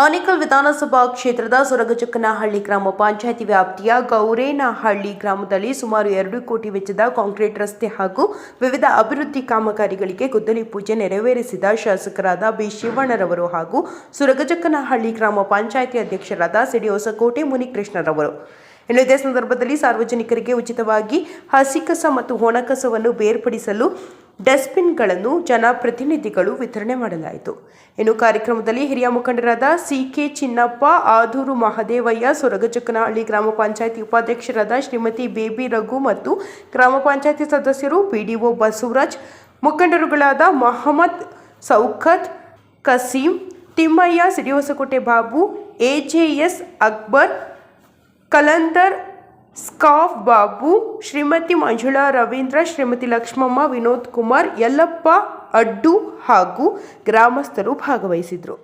ಆನೇಕಲ್ ವಿಧಾನಸಭಾ ಕ್ಷೇತ್ರದ ಸೊರಗಚಕ್ಕನಹಳ್ಳಿ ಗ್ರಾಮ ಪಂಚಾಯಿತಿ ವ್ಯಾಪ್ತಿಯ ಗೌರೇನಹಳ್ಳಿ ಗ್ರಾಮದಲ್ಲಿ ಸುಮಾರು 2 ಕೋಟಿ ವೆಚ್ಚದ ಕಾಂಕ್ರೀಟ್ ರಸ್ತೆ ಹಾಗೂ ವಿವಿಧ ಅಭಿವೃದ್ಧಿ ಕಾಮಗಾರಿಗಳಿಗೆ ಗುದ್ದಲಿ ಪೂಜೆ ನೆರವೇರಿಸಿದ ಶಾಸಕರಾದ ಬಿ ಶಿವಣ್ಣರವರು ಹಾಗೂ ಸೊರಗಚಕ್ಕನಹಳ್ಳಿ ಗ್ರಾಮ ಪಂಚಾಯಿತಿ ಅಧ್ಯಕ್ಷರಾದ ಸಿಡಿ ಹೊಸಕೋಟೆ ಮುನಿಕೃಷ್ಣರವರು. ಇದೇ ಸಂದರ್ಭದಲ್ಲಿ ಸಾರ್ವಜನಿಕರಿಗೆ ಉಚಿತವಾಗಿ ಹಸಿಕಸ ಮತ್ತು ಒಣಕಸವನ್ನು ಬೇರ್ಪಡಿಸಲು ಡಸ್ಟ್ಬಿನ್ಗಳನ್ನು ಜನಪ್ರತಿನಿಧಿಗಳು ವಿತರಣೆ ಮಾಡಲಾಯಿತು. ಇನ್ನು ಕಾರ್ಯಕ್ರಮದಲ್ಲಿ ಹಿರಿಯ ಮುಖಂಡರಾದ ಸಿ.ಕೆ. ಚಿನ್ನಪ್ಪ, ಆದೂರು ಮಹದೇವಯ್ಯ, ಸೊರಗಚಕ್ಕನಹಳ್ಳಿ ಗ್ರಾಮ ಪಂಚಾಯಿತಿ ಉಪಾಧ್ಯಕ್ಷರಾದ ಶ್ರೀಮತಿ ಬೇಬಿ ರಘು ಮತ್ತು ಗ್ರಾಮ ಪಂಚಾಯಿತಿ ಸದಸ್ಯರು, ಪಿಡಿಒ ಬಸವರಾಜ್, ಮುಖಂಡರುಗಳಾದ ಮಹಮ್ಮದ್ ಸೌಕತ್, ಕಸೀಂ, ತಿಮ್ಮಯ್ಯ, ಸಿಡಿ ಹೊಸಕೋಟೆ ಬಾಬು, ಎಜೆಎಸ್ ಅಕ್ಬರ್, ಕಲಂದರ್, ಸ್ಕಾಫ್ ಬಾಬು, ಶ್ರೀಮತಿ ಮಂಜುಳಾ ರವೀಂದ್ರ, ಶ್ರೀಮತಿ ಲಕ್ಷ್ಮಮ್ಮ, ವಿನೋದ್ ಕುಮಾರ್, ಯಲ್ಲಪ್ಪ ಅಡ್ಡು ಹಾಗೂ ಗ್ರಾಮಸ್ಥರು ಭಾಗವಹಿಸಿದರು.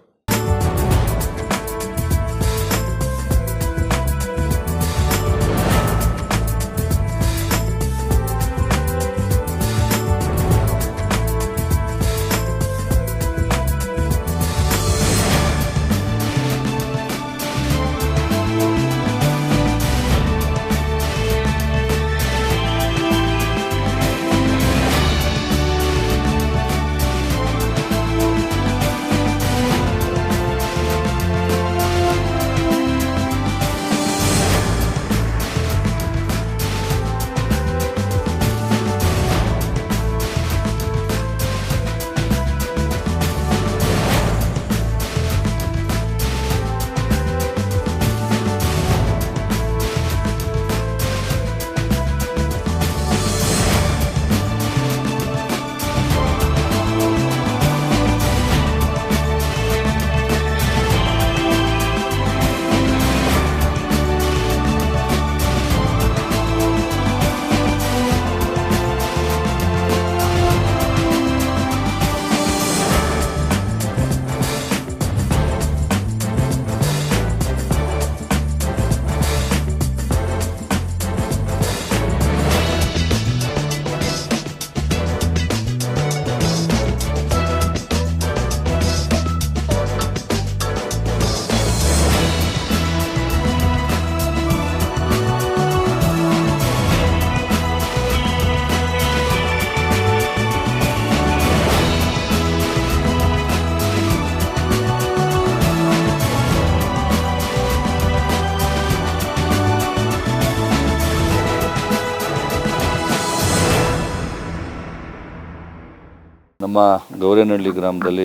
ನಮ್ಮ ಗೌರೇನಹಳ್ಳಿ ಗ್ರಾಮದಲ್ಲಿ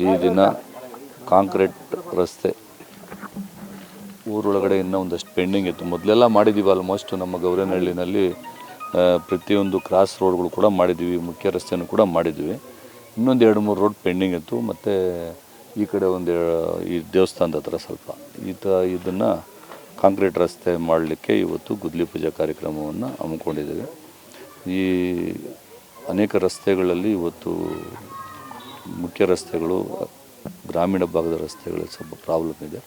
ಈ ದಿನ ಕಾಂಕ್ರೀಟ್ ರಸ್ತೆ ಊರೊಳಗಡೆ ಇನ್ನೂ ಒಂದಷ್ಟು ಪೆಂಡಿಂಗ್ ಇತ್ತು. ಮೊದಲೆಲ್ಲ ಮಾಡಿದ್ದೀವಿ ಆಲ್ಮೋಸ್ಟ್. ನಮ್ಮ ಗೌರೇನಹಳ್ಳಿನಲ್ಲಿ ಪ್ರತಿಯೊಂದು ಕ್ರಾಸ್ ರೋಡ್ಗಳು ಕೂಡ ಮಾಡಿದ್ದೀವಿ, ಮುಖ್ಯ ರಸ್ತೆಯನ್ನು ಕೂಡ ಮಾಡಿದ್ದೀವಿ. ಇನ್ನೊಂದು 2-3 ರೋಡ್ ಪೆಂಡಿಂಗ್ ಇತ್ತು. ಮತ್ತು ಈ ಕಡೆ ಈ ದೇವಸ್ಥಾನದ ಹತ್ರ ಸ್ವಲ್ಪ ಇದನ್ನು ಕಾಂಕ್ರೀಟ್ ರಸ್ತೆ ಮಾಡಲಿಕ್ಕೆ ಇವತ್ತು ಗುದ್ದಲಿ ಪೂಜೆ ಕಾರ್ಯಕ್ರಮವನ್ನು ಹಮ್ಮಿಕೊಂಡಿದ್ದೇವೆ. ಈ ಅನೇಕ ರಸ್ತೆಗಳಲ್ಲಿ ಇವತ್ತು ಮುಖ್ಯ ರಸ್ತೆಗಳು, ಗ್ರಾಮೀಣ ಭಾಗದ ರಸ್ತೆಗಳಲ್ಲಿ ಸ್ವಲ್ಪ ಪ್ರಾಬ್ಲಮ್ ಇದೆ.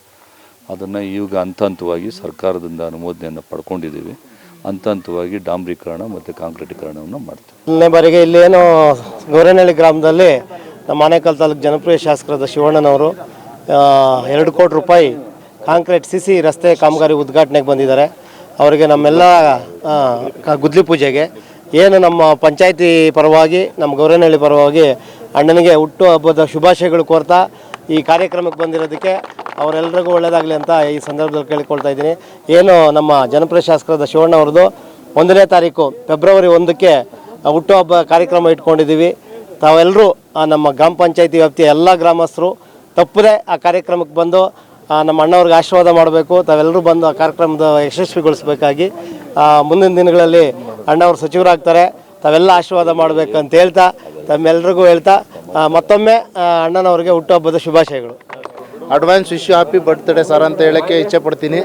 ಅದನ್ನು ಈಗ ಹಂತವಾಗಿ ಸರ್ಕಾರದಿಂದ ಅನುಮೋದನೆಯನ್ನು ಪಡ್ಕೊಂಡಿದ್ದೀವಿ. ಹಂತವಾಗಿ ಡಾಂಬರೀಕರಣ ಮತ್ತು ಕಾಂಕ್ರೀಟೀಕರಣವನ್ನು ಮಾಡ್ತೀವಿ. ಮೊದಲನೇ ಬಾರಿಗೆ ಇಲ್ಲೇನು ಗೌರೇನಹಳ್ಳಿ ಗ್ರಾಮದಲ್ಲಿ ನಮ್ಮ ಆನೇಕಲ್ ತಾಲೂಕು ಜನಪ್ರಿಯ ಶಾಸಕರಾದ ಶಿವಣ್ಣನವರು 2 ಕೋಟಿ ರೂಪಾಯಿ ಕಾಂಕ್ರೀಟ್ CC ರಸ್ತೆ ಕಾಮಗಾರಿ ಉದ್ಘಾಟನೆಗೆ ಬಂದಿದ್ದಾರೆ. ಅವರಿಗೆ ನಮ್ಮೆಲ್ಲ ಗುದ್ದಲಿ ಪೂಜೆಗೆ ಏನು ನಮ್ಮ ಪಂಚಾಯಿತಿ ಪರವಾಗಿ, ನಮ್ಮ ಗೌರೇನಹಳ್ಳಿ ಪರವಾಗಿ ಅಣ್ಣನಿಗೆ ಹುಟ್ಟು ಹಬ್ಬದ ಶುಭಾಶಯಗಳು ಕೋರ್ತಾ ಈ ಕಾರ್ಯಕ್ರಮಕ್ಕೆ ಬಂದಿರೋದಕ್ಕೆ ಅವರೆಲ್ಲರಿಗೂ ಒಳ್ಳೆಯದಾಗಲಿ ಅಂತ ಈ ಸಂದರ್ಭದಲ್ಲಿ ಕೇಳಿಕೊಳ್ತಾ ಇದ್ದೀನಿ. ಏನು ನಮ್ಮ ಜನಪ್ರಿಯ ಶಾಸಕರಾದ ಶಿವಣ್ಣ ಅವ್ರದ್ದು 1ನೇ ತಾರೀಕು ಫೆಬ್ರವರಿ 1ಕ್ಕೆ ಹುಟ್ಟುಹಬ್ಬ ಕಾರ್ಯಕ್ರಮ ಇಟ್ಕೊಂಡಿದ್ದೀವಿ. ತಾವೆಲ್ಲರೂ ನಮ್ಮ ಗ್ರಾಮ ಪಂಚಾಯಿತಿ ವ್ಯಾಪ್ತಿಯ ಎಲ್ಲ ಗ್ರಾಮಸ್ಥರು ತಪ್ಪದೆ ಆ ಕಾರ್ಯಕ್ರಮಕ್ಕೆ ಬಂದು ನಮ್ಮ ಅಣ್ಣವ್ರಿಗೆ ಆಶೀರ್ವಾದ ಮಾಡಬೇಕು. ತಾವೆಲ್ಲರೂ ಬಂದು ಆ ಕಾರ್ಯಕ್ರಮದ ಯಶಸ್ವಿಗೊಳಿಸಬೇಕಾಗಿ ಮುಂದಿನ ದಿನಗಳಲ್ಲಿ ಅಣ್ಣವರು ಸಚಿವರಾಗ್ತಾರೆ, ತಾವೆಲ್ಲ ಆಶೀರ್ವಾದ ಮಾಡಬೇಕಂತ ಹೇಳ್ತಾ ತಮ್ಮೆಲ್ಲರಿಗೂ ಹೇಳ್ತಾ ಮತ್ತೊಮ್ಮೆ ಅಣ್ಣನವ್ರಿಗೆ ಹುಟ್ಟುಹಬ್ಬದ ಶುಭಾಶಯಗಳು. Advance wish happy birthday sir ಅಂತ ಹೇಳೋಕ್ಕೆ ಇಚ್ಛೆ ಪಡ್ತೀನಿ.